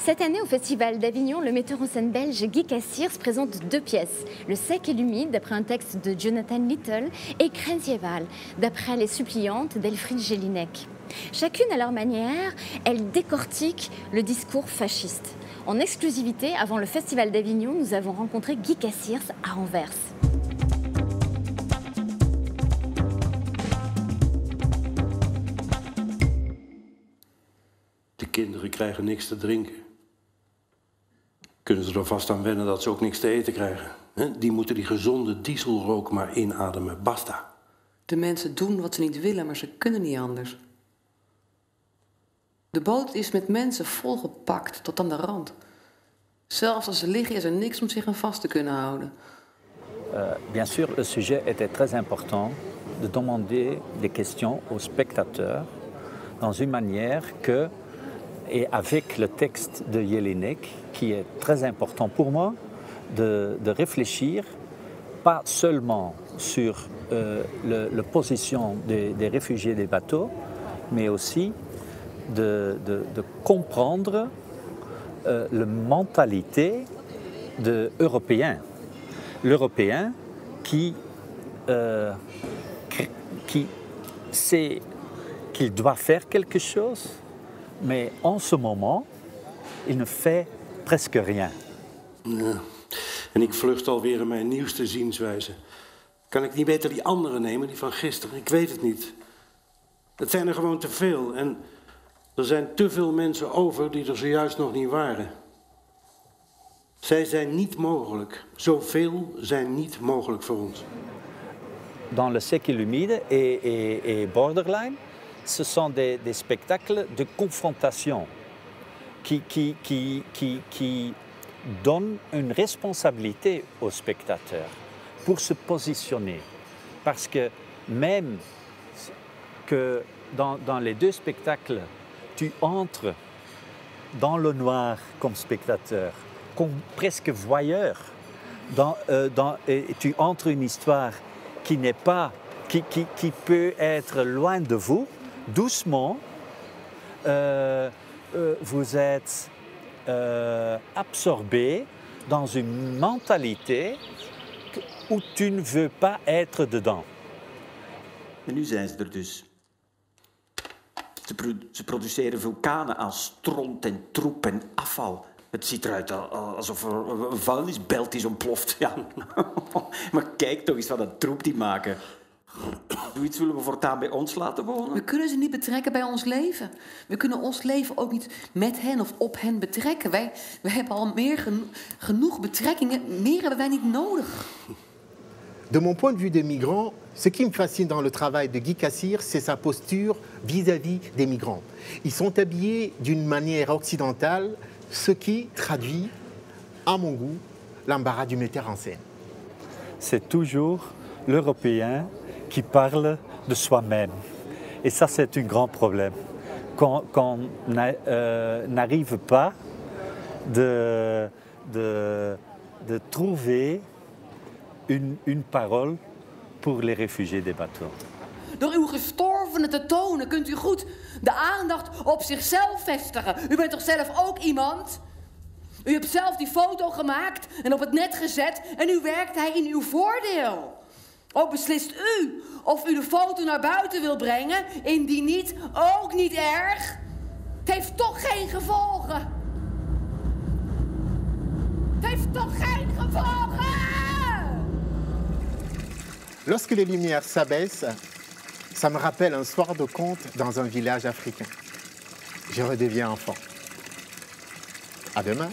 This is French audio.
Cette année, au Festival d'Avignon, le metteur en scène belge Guy Cassiers présente deux pièces. Le sec et l'humide, d'après un texte de Jonathan Little, et Krenzieval, d'après Les Suppliantes d'Elfriede Jelinek. Chacune à leur manière, elles décortiquent le discours fasciste. En exclusivité, avant le Festival d'Avignon, nous avons rencontré Guy Cassiers à Anvers. De kinderen krijgen niks te drinken. Kunnen ze er vast aan wennen dat ze ook niks te eten krijgen. Die moeten die gezonde dieselrook maar inademen, basta. De mensen doen wat ze niet willen, maar ze kunnen niet anders. De boot is met mensen volgepakt tot aan de rand. Zelfs als ze liggen is er niks om zich aan vast te kunnen houden. Bien sûr, le sujet était très important de demander des questions aux spectateurs dans une manière que, et avec le texte de Jelinek, qui est très important pour moi, de réfléchir pas seulement sur la position des réfugiés des bateaux, mais aussi de comprendre la mentalité de Européens. L'Européen qui sait qu'il doit faire quelque chose, mais en ce moment, il ne fait presque rien. Ja. En ik vlucht alweer in mijn nieuwste zienswijze. Kan ik niet beter die andere nemen, die van gisteren? Ik weet het niet. Het zijn er gewoon te veel. En er zijn te veel mensen over die er zojuist nog niet waren. Zij zijn niet mogelijk. Zoveel zijn niet mogelijk voor ons. Dans le sec et l'humide et Borderline, ce sont des spectacles de confrontation qui donnent une responsabilité aux spectateurs pour se positionner. Parce que même que dans les deux spectacles, tu entres dans le noir comme spectateur, comme presque voyeur, et tu entres une histoire qui n'est pas, qui peut être loin de vous, doucement, vous êtes absorbé dans une mentalité où tu ne veux pas être dedans. En nu zijn ze er dus. Ze produceren vulkanen aan stront en troep en afval. Het ziet eruit alsof er een vuilnisbelt is ontploft. Ja. Maar kijk toch eens wat een troep die maken. Zoiets willen we voortaan bij ons laten wonen. We kunnen ze niet betrekken bij ons leven. We kunnen ons leven ook niet met hen of op hen betrekken. Wij hebben al genoeg betrekkingen. Meer hebben wij niet nodig. De mon point de vue des migrants, ce qui me fascine dans le travail de Guy Cassiers, c'est sa posture vis-à-vis des migrants. Ils sont habillés d'une manière occidentale, ce qui traduit, à mon goût, l'embarras du metteur en scène. C'est toujours l'Européen qui parle de soi-même. Et ça, c'est un grand problème. Qu'on n'arrive pas de trouver une parole pour les réfugiés des bateaux. Door uw gestorvenen te tonen kunt u goed de aandacht op zichzelf vestigen. U bent toch zelf ook iemand? U hebt zelf die foto gemaakt en op het net gezet en nu werkt hij in uw voordeel. Ook beslist u of u de foto naar buiten wil brengen. Indien niet, ook niet erg. Het heeft toch geen gevolgen. Het heeft toch geen gevolgen! Lorsque les lumières s'abaissent, ça me rappelle un soir de conte dans un village africain. Je redeviens enfant. À demain.